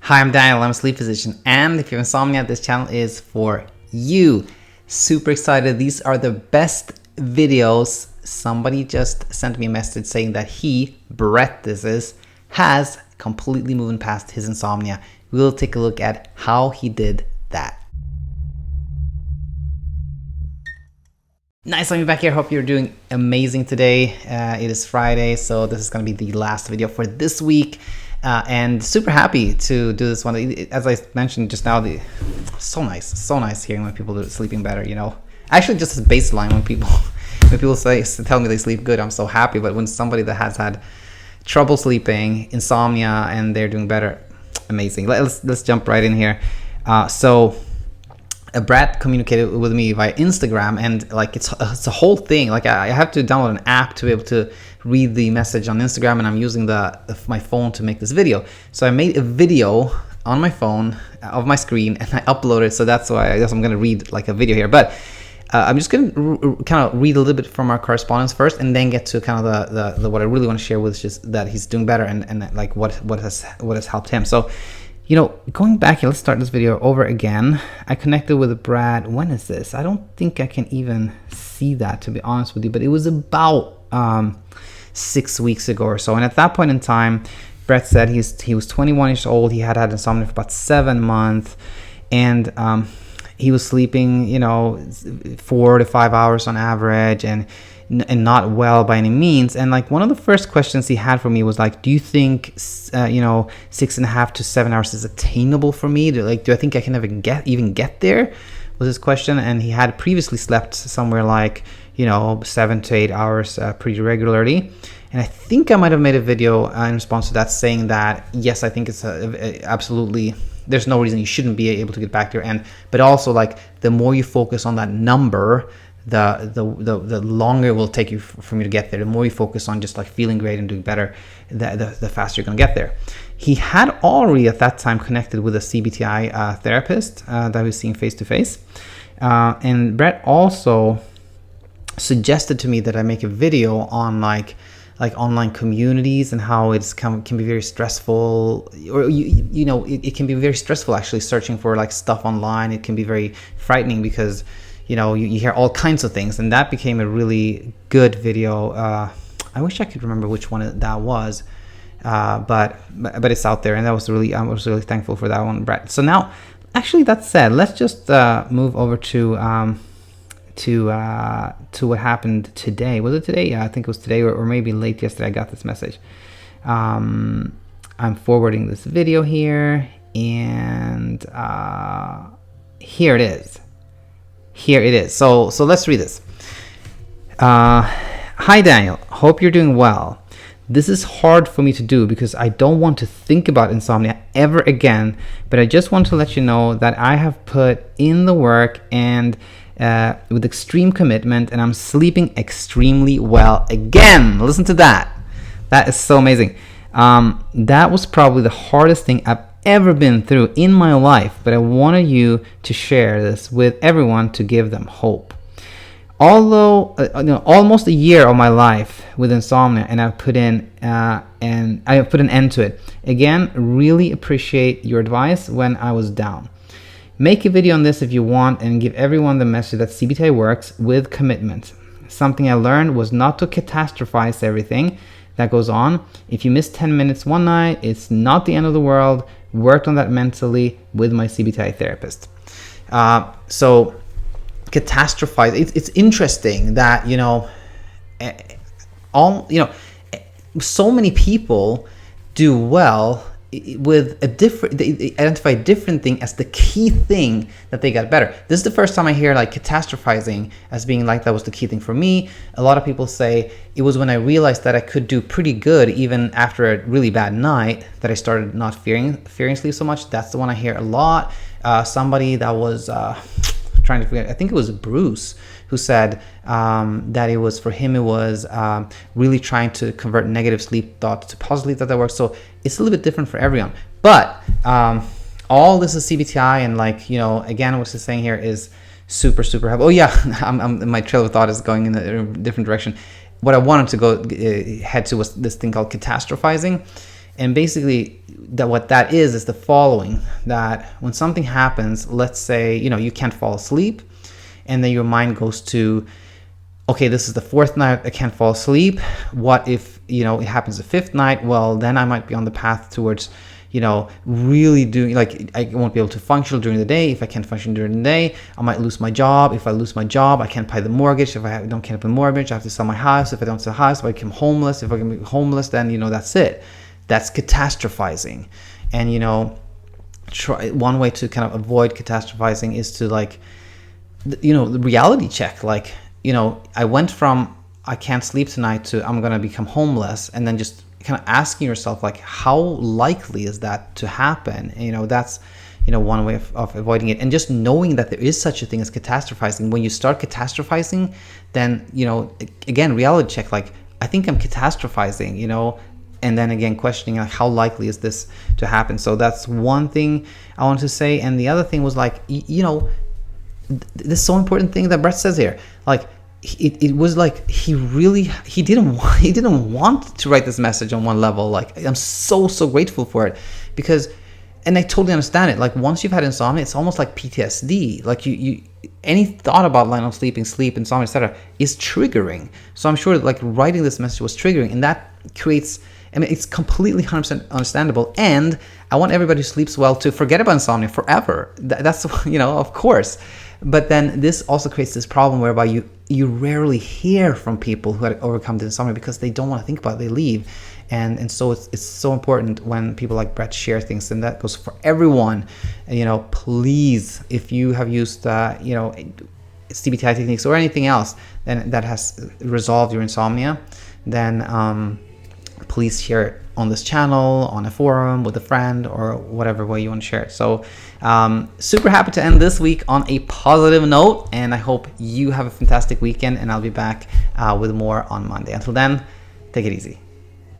Hi, I'm Daniel. I'm a sleep physician, and if you have insomnia, this channel is for you. Super excited. These are the best videos. Somebody just sent me a message saying that Brett has completely moved past his insomnia. We'll take a look at how he did that. Nice having you back here. Hope you're doing amazing today. It is Friday, so this is going to be the last video for this week. And super happy to do this one. As I mentioned just now, so nice hearing when people are sleeping better. You know, actually just as baseline when people tell me they sleep good, I'm so happy. But when somebody that has had trouble sleeping, insomnia, and they're doing better, amazing. Let's jump right in here. So Brett communicated with me via Instagram, and like it's a whole thing. Like I have to download an app to be able to read the message on Instagram, and I'm using my phone to make this video. So I made a video on my phone of my screen, and I uploaded it. So that's why I guess I'm gonna read like a video here. But I'm just gonna kind of read a little bit from our correspondence first, and then get to kind of the what I really want to share with, is just that he's doing better and like what has helped him. So, you know, going back here, let's start this video over again. I connected with Brad. When is this? I don't think I can even see that, to be honest with you, but it was about 6 weeks ago or so. And at that point in time, Brett said he was 21 years old. He had insomnia for about 7 months, and he was sleeping, you know, 4 to 5 hours on average, and not well by any means. And like one of the first questions he had for me was like, do you think 6.5 to 7 hours is attainable for me? Do I think I can even get there, was his question. And he had previously slept somewhere like, you know, 7 to 8 hours pretty regularly. And I think I might have made a video in response to that saying that, yes, I think it's absolutely, there's no reason you shouldn't be able to get back there. But also, like, the more you focus on that number, the longer it will take you for me to get there. The more you focus on just like feeling great and doing better, the faster you're gonna get there. He had already at that time connected with a CBTi therapist that he was seeing face to face. And Brett also suggested to me that I make a video on like online communities and how can be very stressful, or you know, it can be very stressful actually searching for like stuff online. It can be very frightening because, you know, you hear all kinds of things, and that became a really good video. I wish I could remember which one that was, but it's out there, and I was really thankful for that one, Brett. So now, actually, that said, let's just move over to what happened today. Was it today? Yeah, I think it was today, or maybe late yesterday. I got this message. I'm forwarding this video here, and here it is. So let's read this. Hi Daniel, hope you're doing well. This is hard for me to do because I don't want to think about insomnia ever again, but I just want to let you know that I have put in the work and with extreme commitment, and I'm sleeping extremely well again. Listen to that. That is so amazing. That was probably the hardest thing I've ever been through in my life, but I wanted you to share this with everyone to give them hope. Although almost a year of my life with insomnia, and I've put an end to it. Again, really appreciate your advice when I was down. Make a video on this if you want, and give everyone the message that CBTi works with commitment. Something I learned was not to catastrophize everything that goes on. If you miss 10 minutes one night, it's not the end of the world. Worked on that mentally with my CBTi therapist. So catastrophize. It's interesting that, you know, so many people do well with they identify a different thing as the key thing that they got better. This is the first time I hear like catastrophizing as being like that was the key thing for me. A lot of people say it was when I realized that I could do pretty good even after a really bad night that I started not fearing sleep so much. That's the one I hear a lot. Somebody that was trying to forget, I think it was Bruce, who said that it was really trying to convert negative sleep thoughts to positive thoughts that works. So it's a little bit different for everyone. But all this is CBTi, and like, you know, again, what he's saying here is super helpful. Oh yeah, my trail of thought is going in a different direction. What I wanted to head to was this thing called catastrophizing. And basically, what that is the following: that when something happens, let's say, you can't fall asleep, and then your mind goes to, okay, this is the fourth night I can't fall asleep. What if, it happens the fifth night? Well, then I might be on the path towards, really doing, like, I won't be able to function during the day. If I can't function during the day, I might lose my job. If I lose my job, I can't pay the mortgage. If I can't pay the mortgage, I have to sell my house. If I don't sell the house, if I become homeless. If I can be homeless, then, that's it. That's catastrophizing. And, one way to kind of avoid catastrophizing is to, like, the reality check. Like, I went from I can't sleep tonight to I'm going to become homeless, and then just kind of asking yourself, like, how likely is that to happen? And, that's, one way of avoiding it. And just knowing that there is such a thing as catastrophizing. When you start catastrophizing, then, again, reality check, like, I think I'm catastrophizing, and then again questioning, like, how likely is this to happen? So that's one thing I wanted to say. And the other thing was, like, this so important thing that Brett says here, like, it was like he didn't want to write this message on one level. Like, I'm so grateful for it, because, and I totally understand it. Like, once you've had insomnia, it's almost like PTSD. Like, you any thought about lying on sleep, insomnia, etc. is triggering. So I'm sure that, like, writing this message was triggering, and that creates, I mean, it's completely 100% understandable. And I want everybody who sleeps well to forget about insomnia forever. That's, of course. But then this also creates this problem whereby you rarely hear from people who had overcome the insomnia because they don't want to think about it. They leave. And so it's so important when people like Brett share things, and that goes for everyone. Please, if you have used, CBTi techniques or anything else then that has resolved your insomnia, then please share it on this channel, on a forum, with a friend, or whatever way you want to share it. So super happy to end this week on a positive note, and I hope you have a fantastic weekend, and I'll be back with more on Monday. Until then, take it easy.